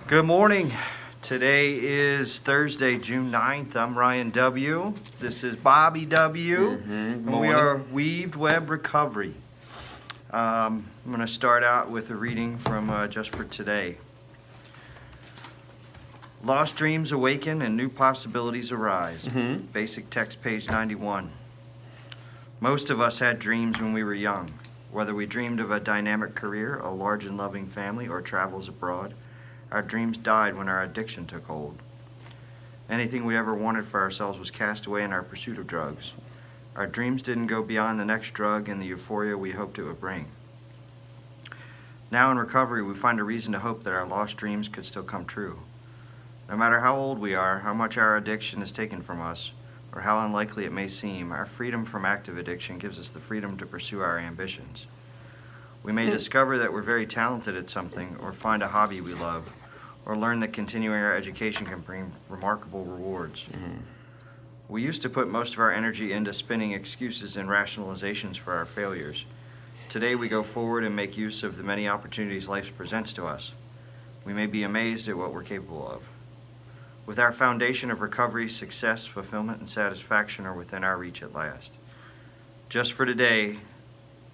Good morning. Today is Thursday, June 9th. I'm Ryan W. This is Bobby W. And we are Weaved Web Recovery. I'm going to start out with a reading from Just for Today. Lost dreams awaken and new possibilities arise. Basic text, page 91. Most of us had dreams when we were young. Whether we dreamed of a dynamic career, a large and loving family, or travels abroad, our dreams died when our addiction took hold. Anything we ever wanted for ourselves was cast away in our pursuit of drugs. Our dreams didn't go beyond the next drug and the euphoria we hoped it would bring. Now in recovery, we find a reason to hope that our lost dreams could still come true. No matter how old we are, how much our addiction is taken from us, or how unlikely it may seem, our freedom from active addiction gives us the freedom to pursue our ambitions. We may discover that we're very talented at something, or find a hobby we love, or learn that continuing our education can bring remarkable rewards. We used to put most of our energy into spinning excuses and rationalizations for our failures. Today we go forward and make use of the many opportunities life presents to us. We may be amazed at what we're capable of. With our foundation of recovery, success, fulfillment, and satisfaction are within our reach at last. Just for today,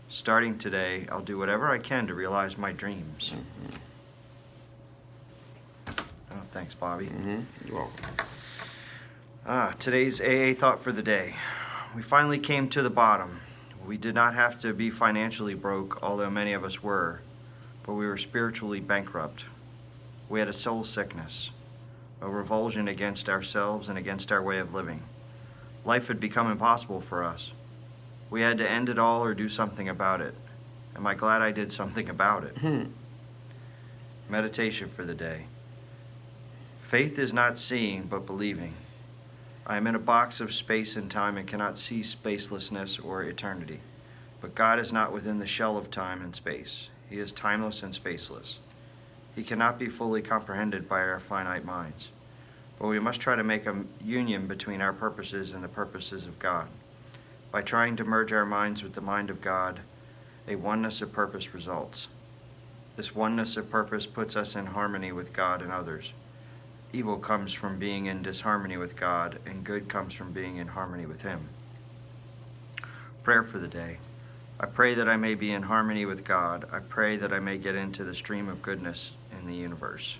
starting today, I'll do whatever I can to realize my dreams. Oh, thanks, Bobby. You're welcome. Today's AA thought for the day. We finally came to the bottom. We did not have to be financially broke, although many of us were, but we were spiritually bankrupt. We had a soul sickness, a revulsion against ourselves and against our way of living. Life had become impossible for us. We had to end it all or do something about it. Am I glad I did something about it? Meditation for the day. Faith is not seeing, but believing. I am in a box of space and time and cannot see spacelessness or eternity. But God is not within the shell of time and space. He is timeless and spaceless. He cannot be fully comprehended by our finite minds. But we must try to make a union between our purposes and the purposes of God. By trying to merge our minds with the mind of God, a oneness of purpose results. This oneness of purpose puts us in harmony with God and others. Evil comes from being in disharmony with God, and good comes from being in harmony with Him. Prayer for the day. I pray that I may be in harmony with God. I pray that I may get into the stream of goodness in the universe.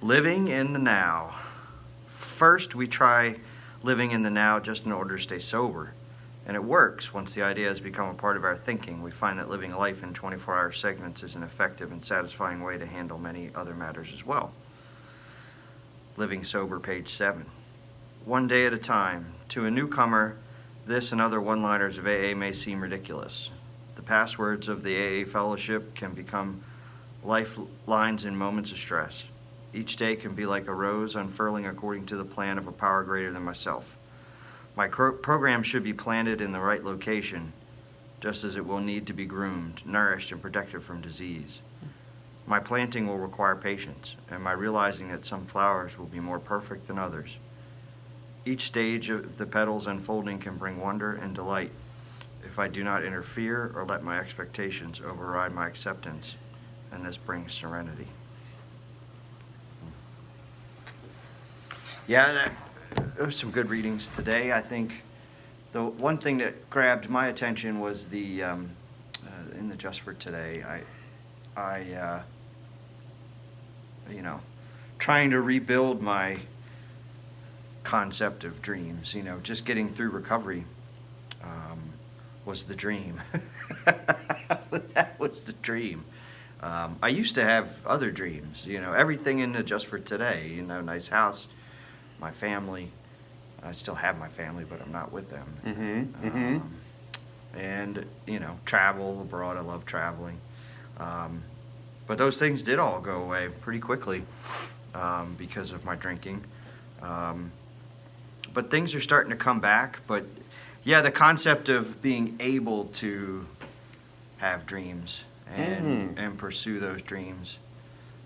Living in the now. First, we try living in the now just in order to stay sober. And it works. Once the idea has become a part of our thinking, we find that living life in 24-hour segments is an effective and satisfying way to handle many other matters as well. Living sober, page 7. One day at a time. To a newcomer, this and other one-liners of AA may seem ridiculous. The passwords of the AA fellowship can become lifelines in moments of stress. Each day can be like a rose unfurling according to the plan of a power greater than myself. My program should be planted in the right location, just as it will need to be groomed, nourished, and protected from disease. My planting will require patience, and my realizing that some flowers will be more perfect than others. Each stage of the petals unfolding can bring wonder and delight if I do not interfere or let my expectations override my acceptance, and this brings serenity. Yeah, there were some good readings today. I think the one thing that grabbed my attention was the in the Just for Today. I trying to rebuild my concept of dreams. Just getting through recovery was the dream. That was the dream. I used to have other dreams. Everything in the Just for Today. Nice house. My family. I still have my family, but I'm not with them. And, travel abroad. I love traveling. But those things did all go away pretty quickly because of my drinking. But things are starting to come back. But, yeah, the concept of being able to have dreams and pursue those dreams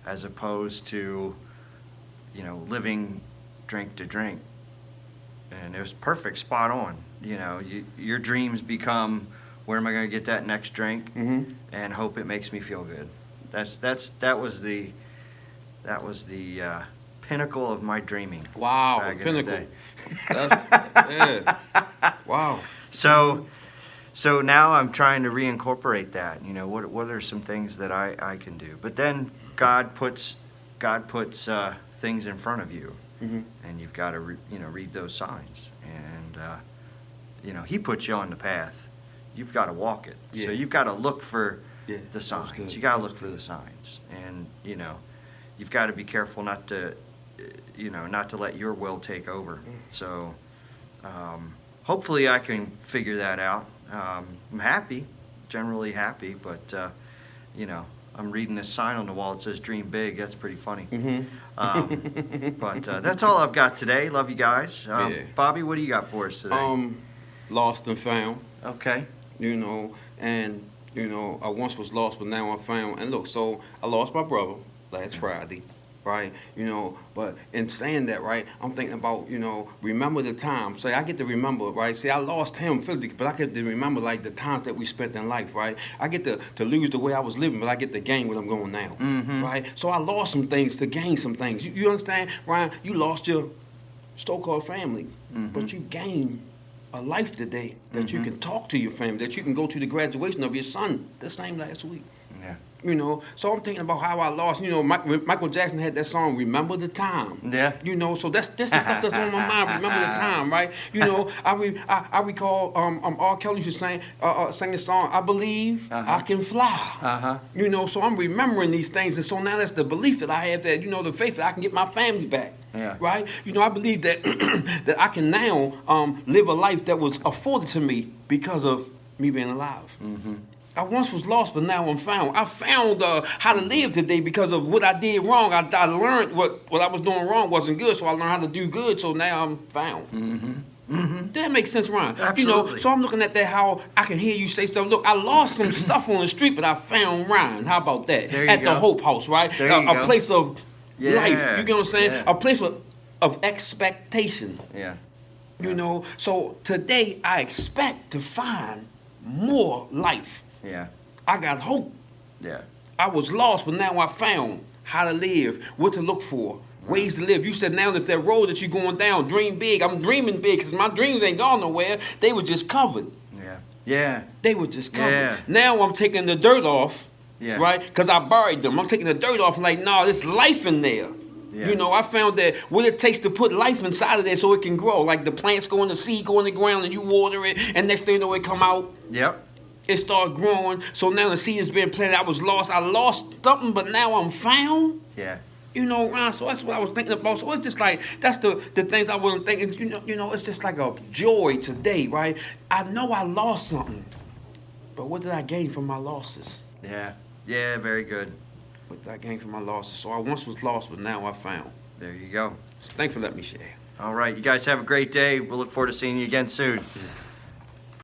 as opposed to, living drink to drink. And it was perfect, spot on. Your dreams become where am I going to get that next drink, and hope it makes me feel good. That was the pinnacle of my dreaming. Wow, back in the pinnacle. day. Yeah. Wow. So now I'm trying to reincorporate that. You know, what are some things that I can do? But then God puts things in front of you, and you've got to read those signs, and He puts you on the path. You've got to walk it. Yeah. So you've got to look for Yeah, the that was signs. good. You got to That look was for good. the signs, and you've got to be careful not to let your will take over. So hopefully I can figure that out. I'm happy, generally happy, but I'm reading this sign on the wall that says "Dream Big." That's pretty funny. But that's all I've got today. Love you guys. Yeah. Bobby, what do you got for us today? Lost and found. Okay. And I once was lost, but now I'm found. And look, so I lost my brother last Friday, right? But in saying that, right, I'm thinking about, remember the time. Say I get to remember, right? See, I lost him physically, but I get to remember like the times that we spent in life, right? I get to lose the way I was living, but I get to gain what I'm going now, right? So I lost some things to gain some things. You understand, Ryan? You lost your so-called family, but you gained a life today that you can talk to your family, that you can go to the graduation of your son the same last week. Yeah. So I'm thinking about how I lost. Michael Jackson had that song, "Remember the Time." Yeah. So that's the stuff that's on my mind. Remember the time, right? I recall R. Kelly used to sing the song, "I Believe I Can Fly." So I'm remembering these things, and so now that's the belief that I have that the faith that I can get my family back. Yeah. Right? I believe that that I can now live a life that was afforded to me because of me being alive. I once was lost, but now I'm found. I found how to live today because of what I did wrong. I learned what I was doing wrong wasn't good, so I learned how to do good, so now I'm found. That makes sense, Ryan. Absolutely. So I'm looking at that, how I can hear you say stuff. Look, I lost some stuff on the street, but I found Ryan. How about that? There you at go. the Hope House, right? There you a go. place of Yeah, life. You get what I'm saying? yeah. A place of expectation. Yeah. So today I expect to find more life. Yeah. I got hope. Yeah. I was lost, but now I found how to live, what to look for, ways to live. You said now that road that you're going down, dream big. I'm dreaming big because my dreams ain't gone nowhere. They were just covered. Yeah. Yeah. They were just covered. Yeah. Now I'm taking the dirt off, Yeah. right? Because I buried them. I'm taking the dirt off. I'm like, no, there's life in there. Yeah. I found that what it takes to put life inside of there so it can grow. Like the plants go in the seed, go in the ground, and you water it, and next thing you know, it come out. Yep. It started growing. So now the seed is being planted. I was lost. I lost something, but now I'm found. Yeah. Ron, so that's what I was thinking about. So it's just like, that's the things I wasn't thinking. It's just like a joy today, right? I know I lost something, but what did I gain from my losses? Yeah. Yeah. Very good. What did I gain from my losses? So I once was lost, but now I found. There you go. So thanks for letting me share. All right. You guys have a great day. We'll look forward to seeing you again soon.